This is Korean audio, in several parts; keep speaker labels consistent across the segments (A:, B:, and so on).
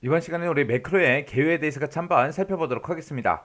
A: 이번 시간에 우리 매크로의 개요에 대해서 같이 한번 살펴보도록 하겠습니다.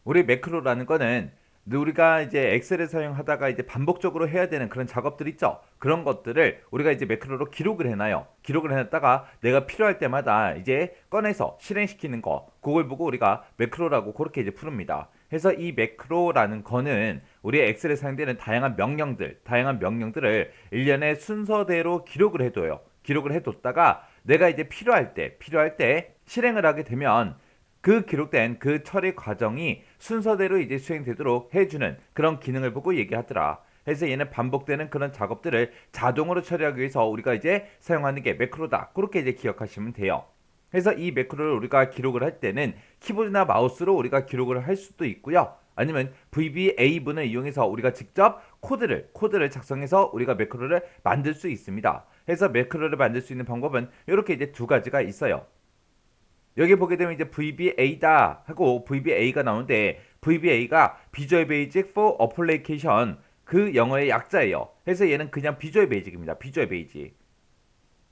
A: 우리 매크로라는 거는 우리가 이제 엑셀을 사용하다가 이제 반복적으로 해야 되는 그런 작업들 있죠. 그런 것들을 우리가 이제 매크로로 기록을 해놔요. 기록을 해놨다가 내가 필요할 때마다 이제 꺼내서 실행시키는 거, 그걸 보고 우리가 매크로라고 그렇게 이제 부릅니다. 그래서 이 매크로라는 거는 우리 엑셀에 사용되는 다양한 명령들을 일련의 순서대로 기록을 해둬요. 기록을 해뒀다가 내가 이제 필요할 때 실행을 하게 되면 그 기록된 그 처리 과정이 순서대로 이제 수행되도록 해주는 그런 기능을 보고 얘기하더라. 그래서 얘는 반복되는 그런 작업들을 자동으로 처리하기 위해서 우리가 이제 사용하는 게 매크로다. 그렇게 이제 기억하시면 돼요. 그래서 이 매크로를 우리가 기록을 할 때는 키보드나 마우스로 우리가 기록을 할 수도 있고요. 아니면 VBA분을 이용해서 우리가 직접 코드를 작성해서 우리가 매크로를 만들 수 있습니다. 그래서 매크로를 만들 수 있는 방법은 이렇게 이제 두 가지가 있어요. 여기 보게 되면 이제 VBA다 하고 VBA가 나오는데 VBA가 비주얼 베이직 for Application 그 영어의 약자예요. 그래서 얘는 그냥 비주얼 베이직입니다. 비주얼 베이직.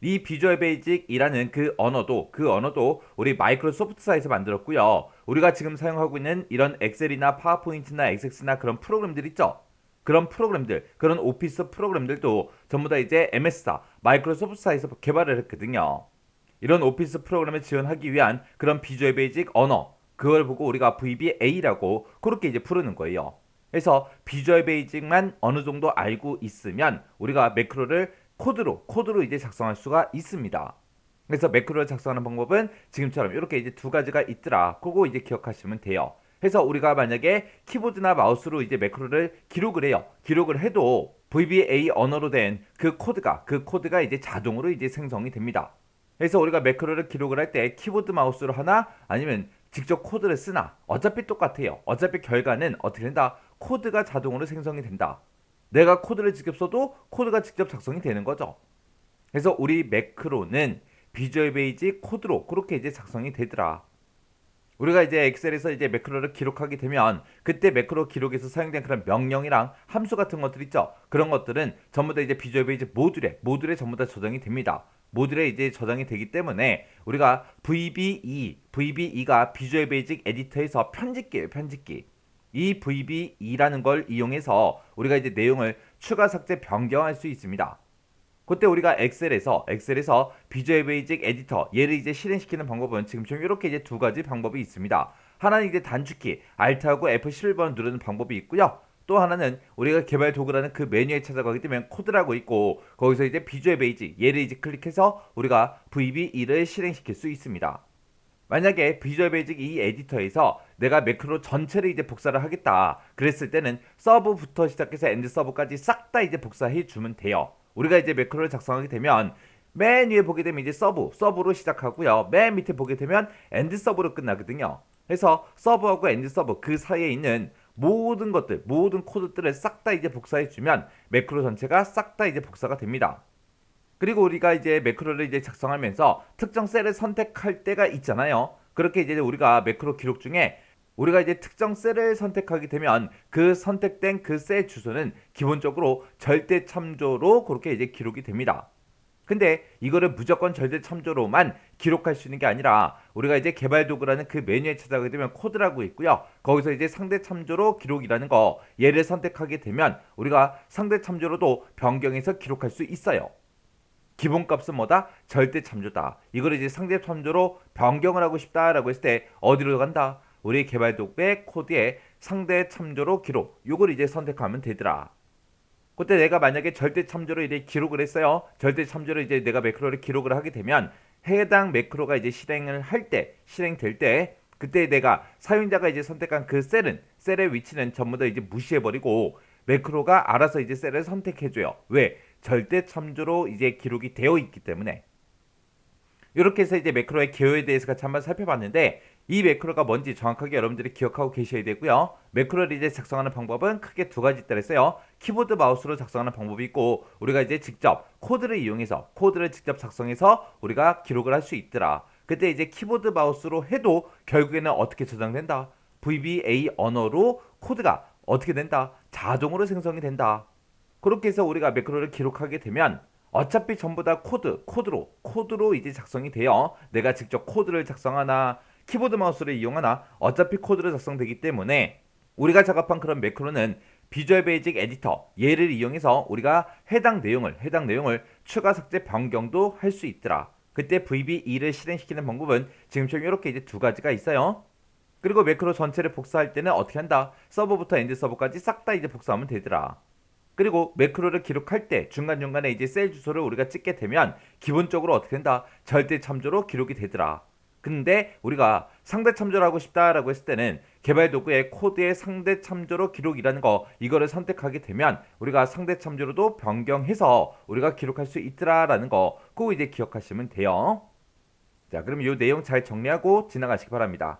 A: 이 비주얼 베이직이라는 그 언어도 우리 마이크로소프트사에서 만들었고요. 우리가 지금 사용하고 있는 이런 엑셀이나 파워포인트나 엑섹스나 그런 프로그램들 있죠. 그런 프로그램들, 그런 오피스 프로그램들도 전부 다 이제 MS사, 마이크로소프트사에서 개발을 했거든요. 이런 오피스 프로그램을 지원하기 위한 그런 비주얼 베이직 언어, 그걸 보고 우리가 VBA라고 그렇게 이제 부르는 거예요. 그래서 비주얼 베이직만 어느 정도 알고 있으면 우리가 매크로를 코드로 이제 작성할 수가 있습니다. 그래서 매크로를 작성하는 방법은 지금처럼 이렇게 이제 두 가지가 있더라. 그거 이제 기억하시면 돼요. 그래서 우리가 만약에 키보드나 마우스로 이제 매크로를 기록을 해요. 기록을 해도 VBA 언어로 된 그 코드가 이제 자동으로 이제 생성이 됩니다. 그래서 우리가 매크로를 기록을 할 때 키보드 마우스로 하나 아니면 직접 코드를 쓰나 어차피 똑같아요. 어차피 결과는 어떻게 된다? 코드가 자동으로 생성이 된다. 내가 코드를 직접 써도 코드가 직접 작성이 되는 거죠. 그래서 우리 매크로는 비주얼 베이직 코드로 그렇게 이제 작성이 되더라. 우리가 이제 엑셀에서 이제 매크로를 기록하게 되면 그때 매크로 기록에서 사용된 그런 명령이랑 함수 같은 것들 있죠. 그런 것들은 전부 다 이제 비주얼 베이직 모듈에 전부 다 저장이 됩니다. 모듈에 이제 저장이 되기 때문에 우리가 VBE가 비주얼 베이직 에디터에서 편집기예요, 편집기. 이 VBE라는 걸 이용해서 우리가 이제 내용을 추가 삭제 변경할 수 있습니다. 그때 우리가 엑셀에서 비주얼 베이직 에디터 얘를 이제 실행시키는 방법은 지금처럼 이렇게 이제 두 가지 방법이 있습니다. 하나는 이제 단축키 Alt하고 F11번 누르는 방법이 있고요. 또 하나는 우리가 개발 도구라는 그 메뉴에 찾아가게 되면 코드라고 있고 거기서 이제 비주얼 베이직 얘를 이제 클릭해서 우리가 VBE를 실행시킬 수 있습니다. 만약에 비주얼 베이직 이 에디터에서 내가 매크로 전체를 이제 복사를 하겠다 그랬을 때는 서브부터 시작해서 엔드 서브까지 싹 다 이제 복사해 주면 돼요. 우리가 이제 매크로를 작성하게 되면 맨 위에 보게 되면 이제 서브로 시작하고요. 맨 밑에 보게 되면 엔드 서브로 끝나거든요. 그래서 서브하고 엔드 서브 그 사이에 있는 모든 것들, 모든 코드들을 싹 다 이제 복사해 주면 매크로 전체가 싹 다 이제 복사가 됩니다. 그리고 우리가 이제 매크로를 이제 작성하면서 특정 셀을 선택할 때가 있잖아요. 그렇게 이제 우리가 매크로 기록 중에 우리가 이제 특정 셀을 선택하게 되면 그 선택된 그 셀 주소는 기본적으로 절대 참조로 그렇게 이제 기록이 됩니다. 근데 이거를 무조건 절대 참조로만 기록할 수 있는 게 아니라 우리가 이제 개발 도구라는 그 메뉴에 찾아가게 되면 코드라고 있고요. 거기서 이제 상대 참조로 기록이라는 거 얘를 선택하게 되면 우리가 상대 참조로도 변경해서 기록할 수 있어요. 기본값은 뭐다? 절대 참조다. 이걸 이제 상대 참조로 변경을 하고 싶다라고 했을 때 어디로 간다? 우리 개발 도구의 코드에 상대 참조로 기록. 요걸 이제 선택하면 되더라. 그때 내가 만약에 절대 참조로 이제 기록을 했어요. 절대 참조로 이제 내가 매크로를 기록을 하게 되면 해당 매크로가 이제 실행될 때 그때 내가 사용자가 이제 선택한 그 셀의 위치는 전부 다 이제 무시해버리고 매크로가 알아서 이제 셀을 선택해줘요. 왜? 절대 참조로 이제 기록이 되어 있기 때문에. 이렇게 해서 이제 매크로의 개요에 대해서 같이 한번 살펴봤는데 이 매크로가 뭔지 정확하게 여러분들이 기억하고 계셔야 되고요. 매크로를 이제 작성하는 방법은 크게 두 가지 있다 그랬어요. 키보드 마우스로 작성하는 방법이 있고 우리가 이제 직접 코드를 이용해서 코드를 직접 작성해서 우리가 기록을 할 수 있더라. 그때 이제 키보드 마우스로 해도 결국에는 어떻게 저장된다? VBA 언어로 코드가 어떻게 된다? 자동으로 생성이 된다. 그렇게 해서 우리가 매크로를 기록하게 되면 어차피 전부 다 코드로 이제 작성이 돼요. 내가 직접 코드를 작성하나 키보드 마우스를 이용하나 어차피 코드로 작성되기 때문에 우리가 작업한 그런 매크로는 비주얼 베이직 에디터 얘를 이용해서 우리가 해당 내용을 추가 삭제 변경도 할 수 있더라. 그때 VB2를 실행시키는 방법은 지금처럼 이렇게 이제 두 가지가 있어요. 그리고 매크로 전체를 복사할 때는 어떻게 한다? 서버부터 엔드 서버까지 싹 다 이제 복사하면 되더라. 그리고 매크로를 기록할 때 중간중간에 이제 셀 주소를 우리가 찍게 되면 기본적으로 어떻게 된다? 절대 참조로 기록이 되더라. 근데 우리가 상대 참조를 하고 싶다라고 했을 때는 개발 도구의 코드의 상대 참조로 기록이라는 거 이거를 선택하게 되면 우리가 상대 참조로도 변경해서 우리가 기록할 수 있더라라는 거 꼭 이제 기억하시면 돼요. 자, 그럼 이 내용 잘 정리하고 지나가시기 바랍니다.